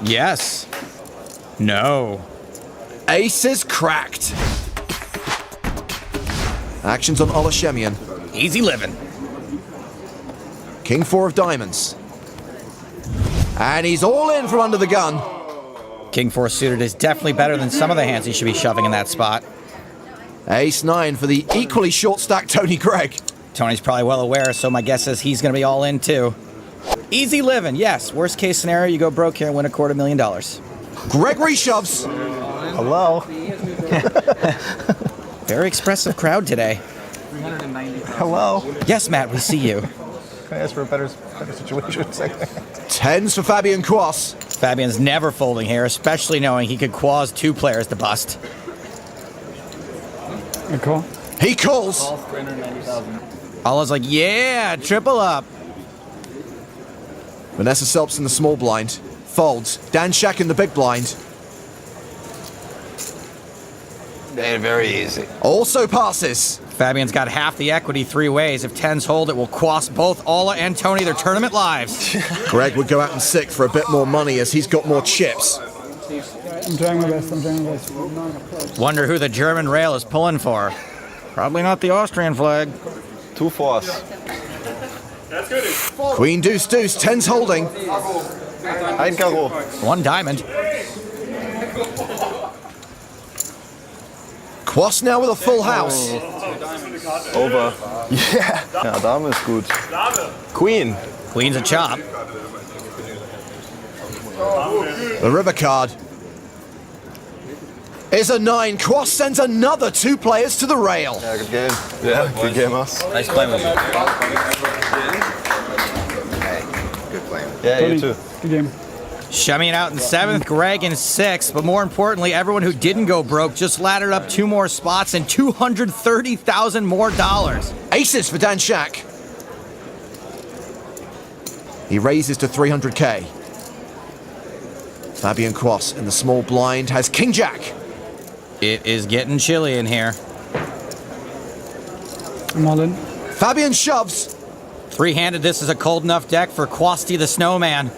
Yes. No. Aces cracked. Actions on Olashemian. Easy living. King 4 of diamonds. And he's all in from under the gun. King 4 suited is definitely better than some of the hands he should be shoving in that spot. Ace 9 for the equally short stack Tony Gregg. Tony's probably well aware, so my guess is he's going to be all in too. Easy living, yes. Worst case scenario, you go broke here and win $250,000. Greg reshoves. Hello. Very expressive crowd today. Hello. Yes, Matt, we see you. Can I ask for a better situation? Tens for Fabian Quoss. Fabian's never folding here, especially knowing he could quaz 2 players to bust. Good call. He calls. Allah's like, yeah, triple up. Vanessa Selbst in the small blind. Folds. Dan Shak in the big blind. They're very easy. Also passes. Fabian's got half the equity 3 ways. If tens hold, it will quass both Ola and Tony their tournament lives. Greg would go out in sick for a bit more money as he's got more chips. I'm trying my best. Wonder who the German rail is pulling for. Probably not the Austrian flag. 2 fours. Queen deuce deuce. Tens holding. Ein Karo. 1 diamond. Quoss now with a full house. Over. Yeah. Ja, Dame ist gut. Queen. Queen's a chop. The river card is a 9. Quoss sends another 2 players to the rail. Yeah, good game. Yeah, good game, us. Nice playing with you. Good playing. Yeah, you too. Good game. Shumming out in 7th, Greg in 6th, but more importantly, everyone who didn't go broke just laddered up 2 more spots and $230,000 more dollars. Aces for Dan Shak. He raises to 300k. Fabian Quoss in the small blind has King Jack. It is getting chilly in here. I'm all in. Fabian shoves. 3-handed, this is a cold enough deck for Quosty the Snowman.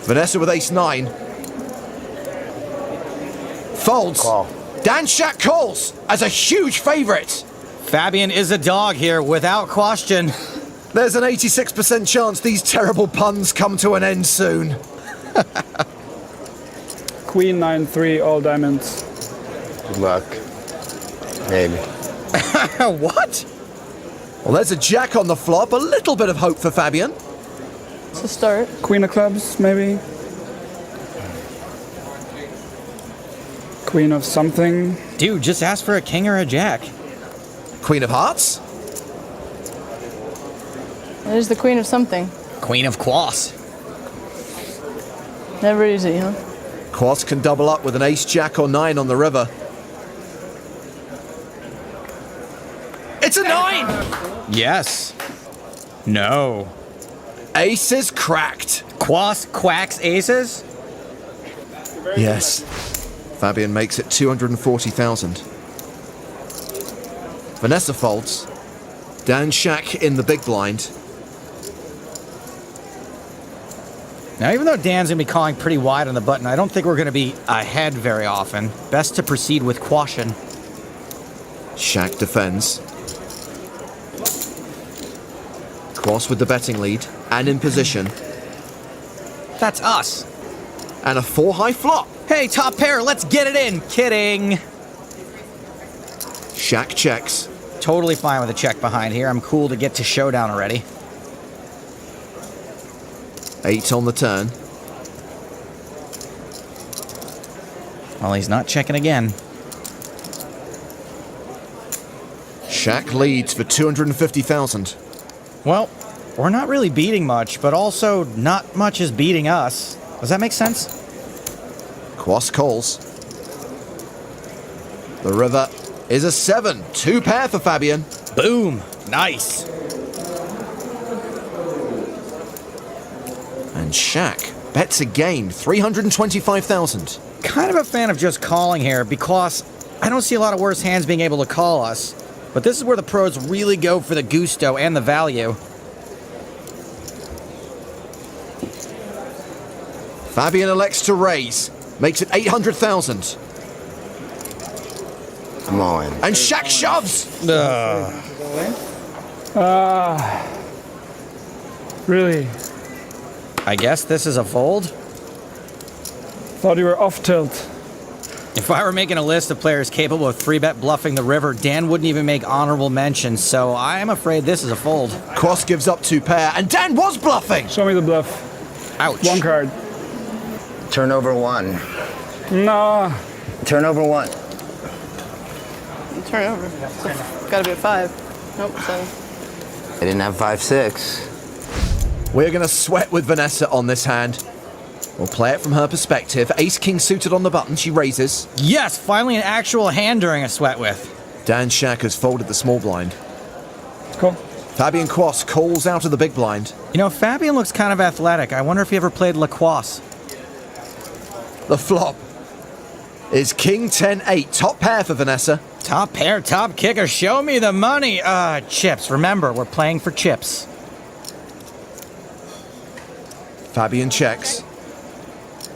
Vanessa with ace 9. Folds. Call. Dan Shak calls as a huge favorite. Fabian is a dog here without question. There's an 86% chance these terrible puns come to an end soon. Queen 9-3, all diamonds. Good luck. Maybe. What? Well, there's a jack on the flop. A little bit of hope for Fabian. It's a start. Queen of clubs, maybe. Queen of something. Dude, just ask for a king or a jack. Queen of hearts. There's the queen of something. Queen of Quoss. Never easy, huh? Quoss can double up with an ace jack or 9 on the river. It's a 9! Yes. No. Aces cracked. Quoss quacks aces? Yes. Fabian makes it 240,000. Vanessa folds. Dan Shak in the big blind. Now, even though Dan's going to be calling pretty wide on the button, I don't think we're going to be ahead very often. Best to proceed with caution. Shak defends. Quoss with the betting lead and in position. That's us. And a 4 high flop. Hey, top pair, let's get it in. Kidding. Shak checks. Totally fine with a check behind here. I'm cool to get to showdown already. 8 on the turn. Well, he's not checking again. Shak leads for 250,000. Well, we're not really beating much, but also not much is beating us. Does that make sense? Quoss calls. The river is a 7. 2 pair for Fabian. Boom. Nice. And Shak bets again, 325,000. Kind of a fan of just calling here because I don't see a lot of worse hands being able to call us. But this is where the pros really go for the gusto and the value. Fabian elects to raise. Makes it 800,000. Come on. And Shak shoves. Really? I guess this is a fold. Thought you were off tilt. If I were making a list of players capable of 3-bet bluffing the river, Dan wouldn't even make honorable mention, so I am afraid this is a fold. Quoss gives up 2 pair, and Dan was bluffing. Show me the bluff. Ouch. 1 card. Turnover 1. No. Turnover 1. Turn over. Gotta be a 5. Nope, 7. I didn't have 5-6. We're going to sweat with Vanessa on this hand. We'll play it from her perspective. Ace-king suited on the button. She raises. Yes, finally an actual hand during a sweat with. Dan Shak has folded the small blind. Cool. Fabian Quoss calls out of the big blind. You know, Fabian looks kind of athletic. I wonder if he ever played lacrosse. The flop is King 10-8. Top pair for Vanessa. Top pair, top kicker. Show me the money. Chips. Remember, we're playing for chips. Fabian checks.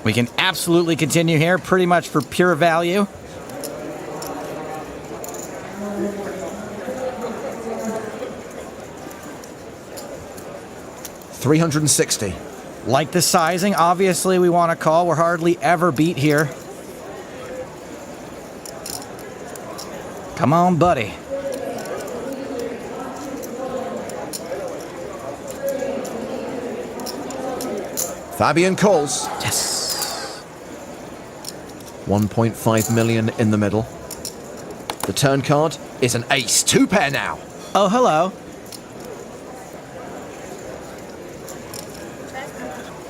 We can absolutely continue here, pretty much for pure value. $360. Like the sizing, obviously we want to call. We're hardly ever beat here. Come on, buddy. Fabian calls. Yes. 1.5 million in the middle. The turn card is an ace. 2 pair now. Oh, hello.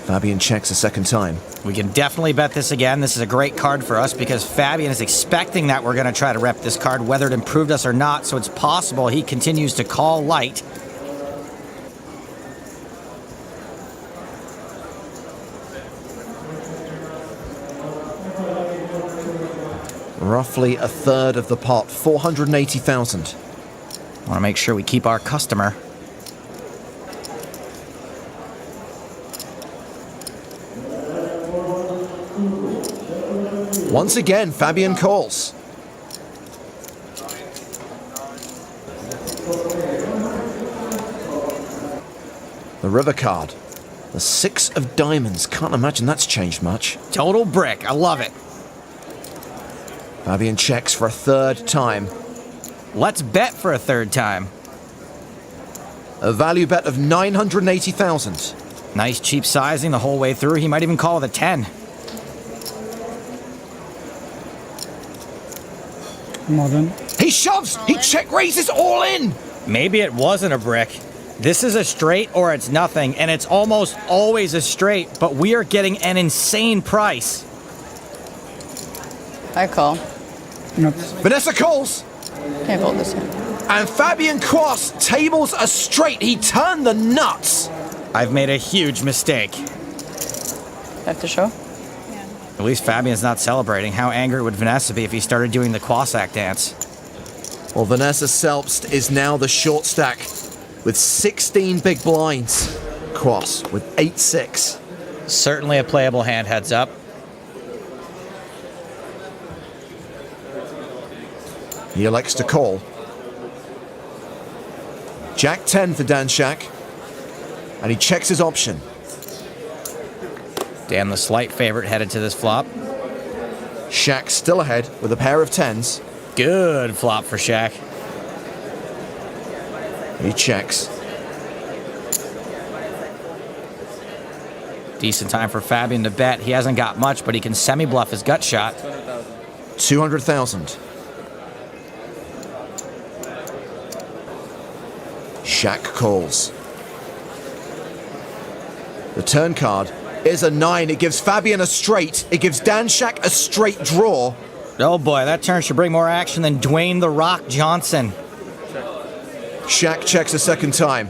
Fabian checks a second time. We can definitely bet this again. This is a great card for us because Fabian is expecting that we're going to try to rep this card, whether it improved us or not, so it's possible he continues to call light. Roughly a third of the pot, 480,000. Want to make sure we keep our customer. Once again, Fabian calls. The river card. The 6 of diamonds. Can't imagine that's changed much. Total brick. I love it. Fabian checks for a third time. Let's bet for a third time. A value bet of 980,000. Nice cheap sizing the whole way through. He might even call with a 10. Modern. He shoves! He check raises all in! Maybe it wasn't a brick. This is a straight or it's nothing, and it's almost always a straight, but we are getting an insane price. I call. Nope. Vanessa calls! Can't fold this hand. And Fabian Quoss tables a straight. He turned the nuts. I've made a huge mistake. Have to show? At least Fabian's not celebrating. How angry would Vanessa be if he started doing the Quossack dance? Well, Vanessa Selbst is now the short stack with 16 big blinds. Quoss with 8-6. Certainly a playable hand, heads up. He elects to call. Jack 10 for Dan Shak. And he checks his option. Dan, the slight favorite, headed to this flop. Shak still ahead with a pair of 10s. Good flop for Shak. He checks. Decent time for Fabian to bet. He hasn't got much, but he can semi-bluff his gut shot. 200,000. Shak calls. The turn card is a 9. It gives Fabian a straight. It gives Dan Shak a straight draw. Oh boy, that turn should bring more action than Dwayne "The Rock" Johnson. Shak checks a second time.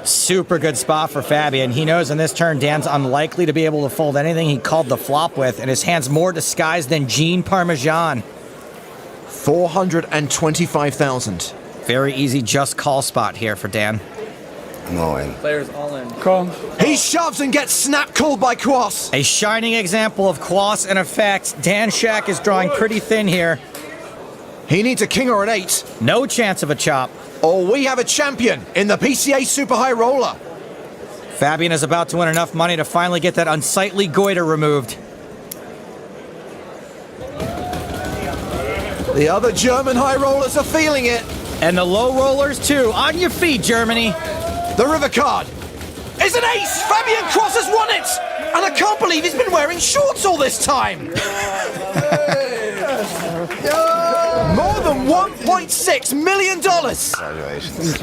Super good spot for Fabian. He knows in this turn Dan's unlikely to be able to fold anything he called the flop with, and his hand's more disguised than Gene Parmesan. 425,000. Very easy just call spot here for Dan. I'm all in. Players all in. Call. He shoves and gets snap called by Quoss. A shining example of Quoss in effect. Dan Shak is drawing pretty thin here. He needs a king or an 8. No chance of a chop. Or we have a champion in the PCA Super High Roller. Fabian is about to win enough money to finally get that unsightly goiter removed. The other German high rollers are feeling it. And the low rollers too. On your feet, Germany. The river card is an ace. Fabian Quoss has won it. And I can't believe he's been wearing shorts all this time. More than $1.6 million. Congratulations.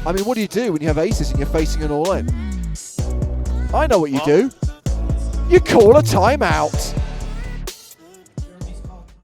I mean, what do you do when you have aces and you're facing an all-in? I know what you do. You call a timeout.